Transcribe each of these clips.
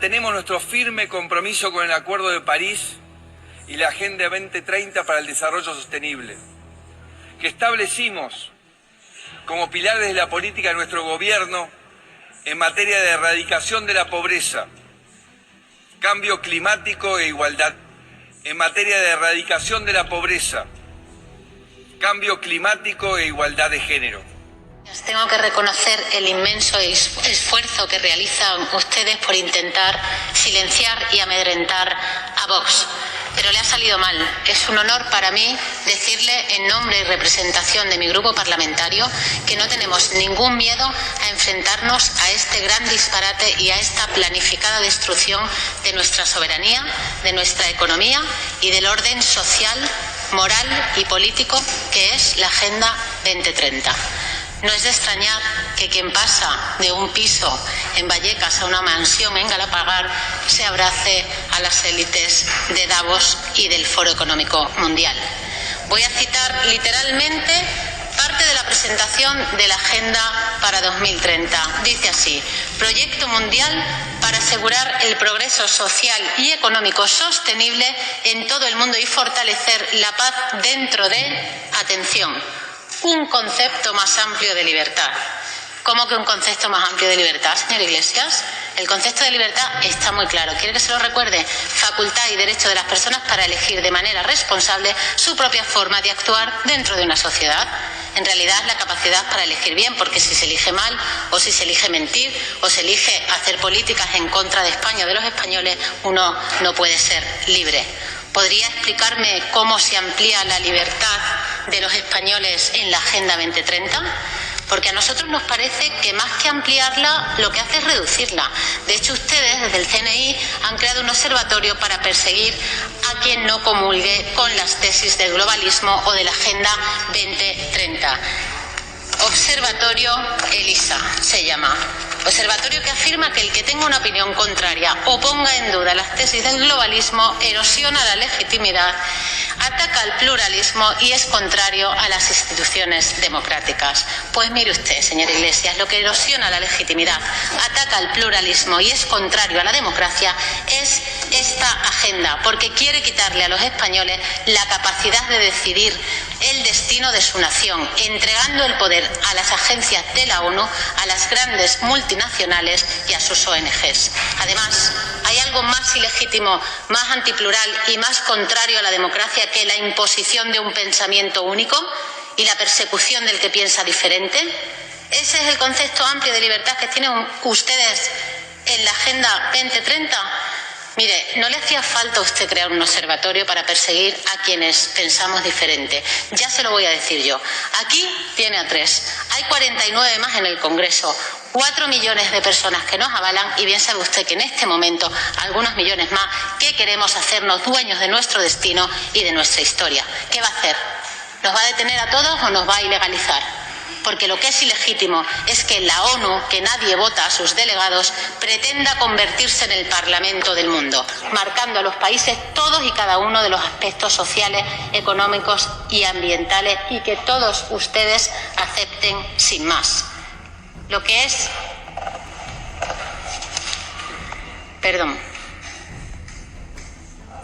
mantenemos nuestro firme compromiso con el Acuerdo de París y la Agenda 2030 para el Desarrollo Sostenible, que establecimos como pilares de la política de nuestro gobierno en materia de erradicación de la pobreza, cambio climático e igualdad. En materia de erradicación de la pobreza, cambio climático e igualdad de género. Tengo que reconocer el inmenso esfuerzo que realizan ustedes por intentar silenciar y amedrentar a Vox. Pero le ha salido mal. Es un honor para mí decirle en nombre y representación de mi grupo parlamentario que no tenemos ningún miedo a enfrentarnos a este gran disparate y a esta planificada destrucción de nuestra soberanía, de nuestra economía y del orden social, moral y político que es la Agenda 2030. No es de extrañar que quien pasa de un piso en Vallecas a una mansión en Galapagar se abrace a las élites de Davos y del Foro Económico Mundial. Voy a citar literalmente parte de la presentación de la Agenda para 2030. Dice así: proyecto mundial para asegurar el progreso social y económico sostenible en todo el mundo y fortalecer la paz dentro de, atención, un concepto más amplio de libertad. ¿Cómo que un concepto más amplio de libertad, señor Iglesias? El concepto de libertad está muy claro. ¿Quiere que se lo recuerde? Facultad y derecho de las personas para elegir de manera responsable su propia forma de actuar dentro de una sociedad. En realidad es la capacidad para elegir bien, porque si se elige mal, o si se elige mentir, o se elige hacer políticas en contra de España o de los españoles, uno no puede ser libre. ¿Podría explicarme cómo se amplía la libertad de los españoles en la Agenda 2030? Porque a nosotros nos parece que más que ampliarla, lo que hace es reducirla. De hecho, ustedes desde el CNI han creado un observatorio para perseguir a quien no comulgue con las tesis del globalismo o de la Agenda 2030. Observatorio ELISA se llama. Observatorio que afirma que el que tenga una opinión contraria o ponga en duda las tesis del globalismo erosiona la legitimidad, ataca al pluralismo y es contrario a las instituciones democráticas. Pues mire usted, señor Iglesias, lo que erosiona la legitimidad, ataca al pluralismo y es contrario a la democracia es esta agenda, porque quiere quitarle a los españoles la capacidad de decidir el destino de su nación, entregando el poder a las agencias de la ONU, a las grandes multinacionales y a sus ONGs. Además, ¿hay algo más ilegítimo, más antiplural y más contrario a la democracia que la imposición de un pensamiento único y la persecución del que piensa diferente? ¿Ese es el concepto amplio de libertad que tienen ustedes en la Agenda 2030? Mire, no le hacía falta a usted crear un observatorio para perseguir a quienes pensamos diferente. Ya se lo voy a decir yo. Aquí tiene a 3. Hay 49 más en el Congreso. 4 millones de personas que nos avalan y bien sabe usted que en este momento algunos millones más que queremos hacernos dueños de nuestro destino y de nuestra historia. ¿Qué va a hacer? ¿Nos va a detener a todos o nos va a ilegalizar? Porque lo que es ilegítimo es que la ONU, que nadie vota a sus delegados, pretenda convertirse en el Parlamento del mundo, marcando a los países todos y cada uno de los aspectos sociales, económicos y ambientales y que todos ustedes acepten sin más. Lo que es...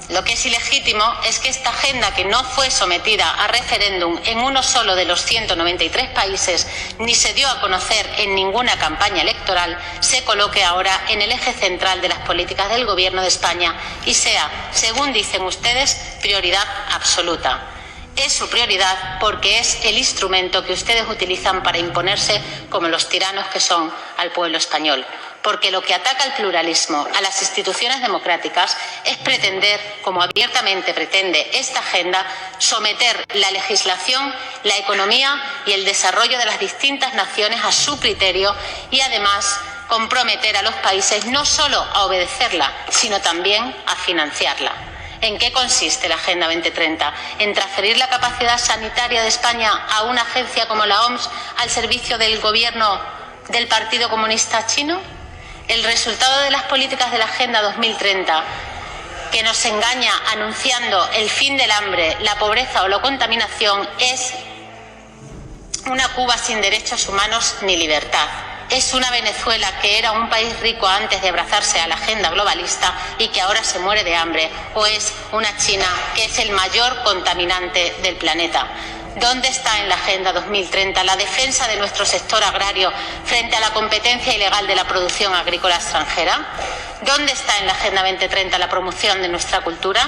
Lo que es ilegítimo es que esta agenda, que no fue sometida a referéndum en uno solo de los 193 países, ni se dio a conocer en ninguna campaña electoral, se coloque ahora en el eje central de las políticas del Gobierno de España y sea, según dicen ustedes, prioridad absoluta. Es su prioridad porque es el instrumento que ustedes utilizan para imponerse como los tiranos que son al pueblo español. Porque lo que ataca al pluralismo, a las instituciones democráticas, es pretender, como abiertamente pretende esta agenda, someter la legislación, la economía y el desarrollo de las distintas naciones a su criterio y, además, comprometer a los países no solo a obedecerla, sino también a financiarla. ¿En qué consiste la Agenda 2030? ¿En transferir la capacidad sanitaria de España a una agencia como la OMS al servicio del gobierno del Partido Comunista Chino? El resultado de las políticas de la Agenda 2030, que nos engaña anunciando el fin del hambre, la pobreza o la contaminación, es una Cuba sin derechos humanos ni libertad. ¿Es una Venezuela que era un país rico antes de abrazarse a la agenda globalista y que ahora se muere de hambre? ¿O es una China que es el mayor contaminante del planeta? ¿Dónde está en la Agenda 2030 la defensa de nuestro sector agrario frente a la competencia ilegal de la producción agrícola extranjera? ¿Dónde está en la Agenda 2030 la promoción de nuestra cultura?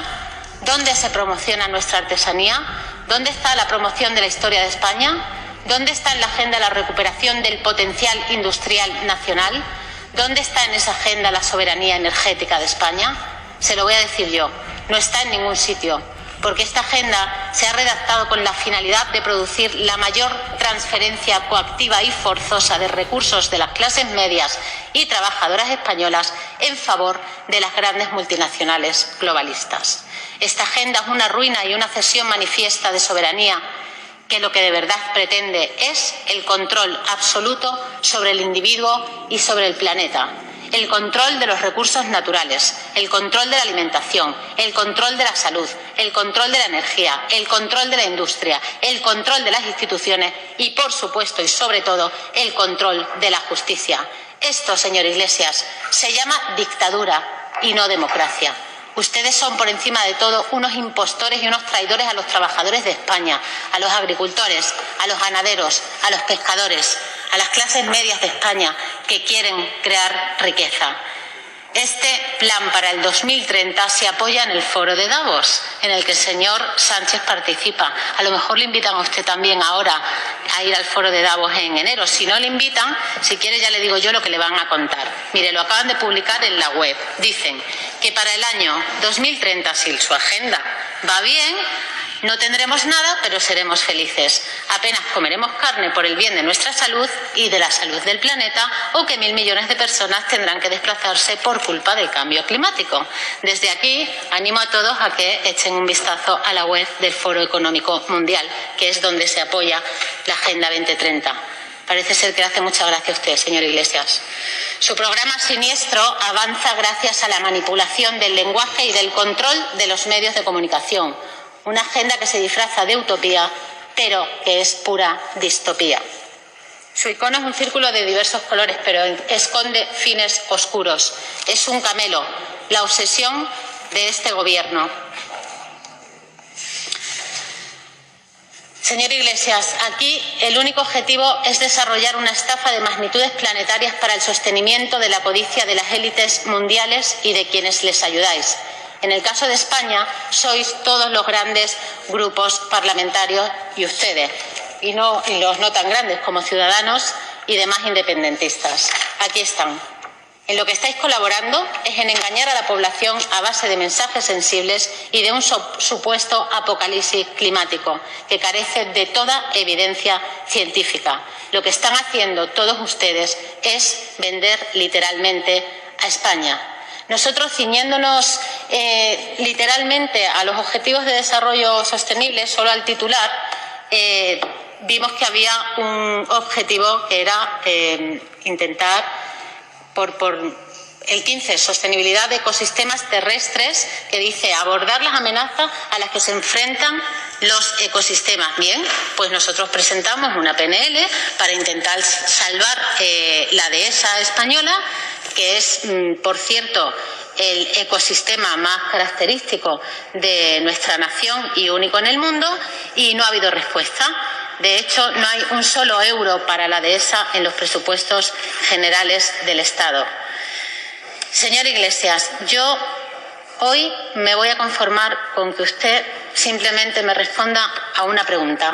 ¿Dónde se promociona nuestra artesanía? ¿Dónde está la promoción de la historia de España? ¿Dónde está en la agenda la recuperación del potencial industrial nacional? ¿Dónde está en esa agenda la soberanía energética de España? Se lo voy a decir yo, no está en ningún sitio, porque esta agenda se ha redactado con la finalidad de producir la mayor transferencia coactiva y forzosa de recursos de las clases medias y trabajadoras españolas en favor de las grandes multinacionales globalistas. Esta agenda es una ruina y una cesión manifiesta de soberanía que lo que de verdad pretende es el control absoluto sobre el individuo y sobre el planeta. El control de los recursos naturales, el control de la alimentación, el control de la salud, el control de la energía, el control de la industria, el control de las instituciones y, por supuesto y sobre todo, el control de la justicia. Esto, señor Iglesias, se llama dictadura y no democracia. Ustedes son, por encima de todo, unos impostores y unos traidores a los trabajadores de España, a los agricultores, a los ganaderos, a los pescadores, a las clases medias de España que quieren crear riqueza. Este plan para el 2030 se apoya en el foro de Davos, en el que el señor Sánchez participa. A lo mejor le invitan a usted también ahora a ir al foro de Davos en enero. Si no le invitan, si quiere ya le digo yo lo que le van a contar. Mire, lo acaban de publicar en la web. Dicen que para el año 2030, si su agenda va bien, no tendremos nada, pero seremos felices. Apenas comeremos carne por el bien de nuestra salud y de la salud del planeta, o que 1.000 millones de personas tendrán que desplazarse por culpa del cambio climático. Desde aquí animo a todos a que echen un vistazo a la web del Foro Económico Mundial, que es donde se apoya la Agenda 2030. Parece ser que le hace mucha gracia a usted, señor Iglesias. Su programa siniestro avanza gracias a la manipulación del lenguaje y del control de los medios de comunicación. Una agenda que se disfraza de utopía, pero que es pura distopía. Su icono es un círculo de diversos colores, pero esconde fines oscuros. Es un camelo, la obsesión de este gobierno. Señor Iglesias, aquí el único objetivo es desarrollar una estafa de magnitudes planetarias para el sostenimiento de la codicia de las élites mundiales y de quienes les ayudáis. En el caso de España, sois todos los grandes grupos parlamentarios y ustedes, y los no tan grandes como Ciudadanos y demás independentistas. Aquí están. En lo que estáis colaborando es en engañar a la población a base de mensajes sensibles y de un supuesto apocalipsis climático que carece de toda evidencia científica. Lo que están haciendo todos ustedes es vender literalmente a España. Nosotros, ciñéndonos literalmente a los Objetivos de Desarrollo Sostenible, solo al titular, vimos que había un objetivo que era intentar, por el 15, sostenibilidad de ecosistemas terrestres, que dice abordar las amenazas a las que se enfrentan los ecosistemas. Bien, pues nosotros presentamos una PNL para intentar salvar la dehesa española, que es, por cierto, el ecosistema más característico de nuestra nación y único en el mundo, y no ha habido respuesta. De hecho, no hay un solo euro para la dehesa en los presupuestos generales del Estado. Señor Iglesias, yo hoy me voy a conformar con que usted simplemente me responda a una pregunta.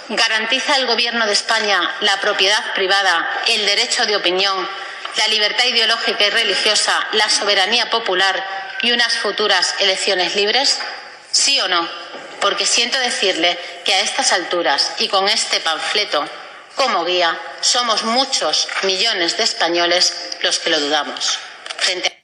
¿Garantiza el Gobierno de España la propiedad privada, el derecho de opinión, la libertad ideológica y religiosa, la soberanía popular y unas futuras elecciones libres? ¿Sí o no? Porque siento decirle que a estas alturas y con este panfleto como guía, somos muchos millones de españoles los que lo dudamos. Frente a